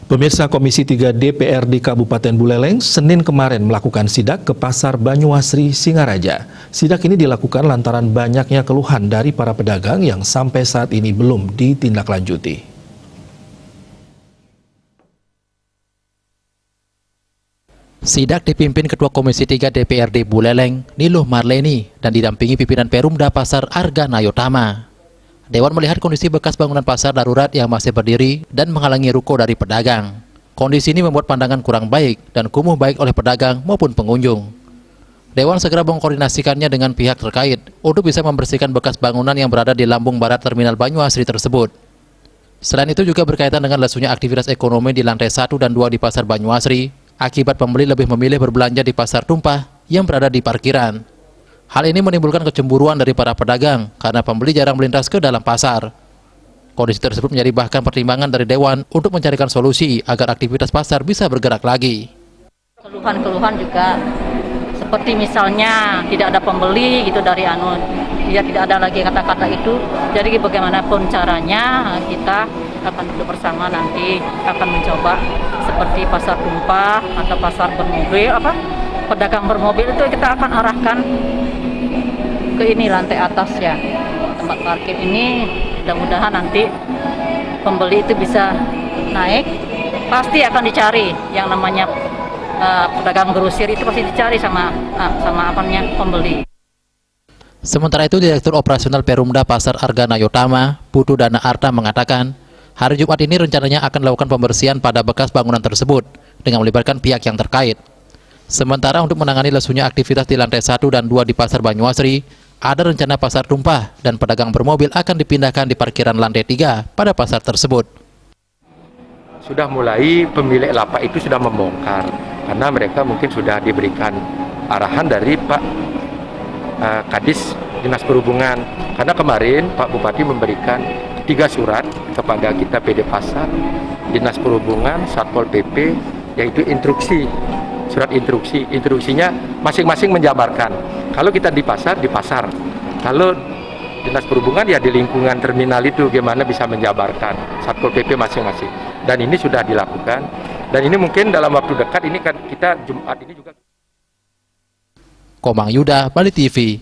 Pemirsa, Komisi 3 DPRD Kabupaten Buleleng Senin kemarin melakukan sidak ke Pasar Banyuasri, Singaraja. Sidak ini dilakukan lantaran banyaknya keluhan dari para pedagang yang sampai saat ini belum ditindaklanjuti. Sidak dipimpin Ketua Komisi 3 DPRD Buleleng, Niluh Marleni, dan didampingi pimpinan Perumda Pasar Arga Nayotama. Dewan melihat kondisi bekas bangunan pasar darurat yang masih berdiri dan menghalangi ruko dari pedagang. Kondisi ini membuat pandangan kurang baik dan kumuh baik oleh pedagang maupun pengunjung. Dewan segera mengkoordinasikannya dengan pihak terkait untuk bisa membersihkan bekas bangunan yang berada di lambung barat Terminal Banyuasri tersebut. Selain itu juga berkaitan dengan lesunya aktivitas ekonomi di lantai 1 dan 2 di Pasar Banyuasri, akibat pembeli lebih memilih berbelanja di pasar tumpah yang berada di parkiran. Hal ini menimbulkan kecemburuan dari para pedagang karena pembeli jarang melintas ke dalam pasar. Kondisi tersebut menjadi bahkan pertimbangan dari Dewan untuk mencarikan solusi agar aktivitas pasar bisa bergerak lagi. Keluhan-keluhan juga seperti misalnya tidak ada pembeli gitu dari ya tidak ada lagi kata-kata itu. Jadi bagaimanapun caranya kita akan duduk bersama, nanti akan mencoba seperti pasar tumpah atau pasar bermobil, pedagang bermobil itu kita akan arahkan ke ini lantai atas ya, tempat parkir ini. Mudah-mudahan nanti pembeli itu bisa naik. Pasti akan dicari yang namanya pedagang grosir, itu pasti dicari sama pembeli. Sementara itu, Direktur Operasional Perumda Pasar Arga Nayotama, Putu Dana Arta mengatakan, hari Jumat ini rencananya akan melakukan pembersihan pada bekas bangunan tersebut dengan melibatkan pihak yang terkait. Sementara untuk menangani lesunya aktivitas di lantai 1 dan 2 di Pasar Banyuasri, ada rencana pasar tumpah dan pedagang bermobil akan dipindahkan di parkiran lantai 3 pada pasar tersebut. Sudah mulai pemilik lapak itu sudah membongkar karena mereka mungkin sudah diberikan arahan dari Pak Kadis Dinas Perhubungan. Karena kemarin Pak Bupati memberikan 3 surat kepada kita PD Pasar, Dinas Perhubungan, Satpol PP, yaitu instruksi. Surat instruksinya masing-masing menjabarkan. Kalau kita di pasar, Kalau Dinas Perhubungan ya di lingkungan terminal itu gimana bisa menjabarkan Satpol PP masing-masing. Dan ini sudah dilakukan. Dan ini mungkin dalam waktu dekat ini kan kita Jumat ini juga. Komang Yuda, Bali TV.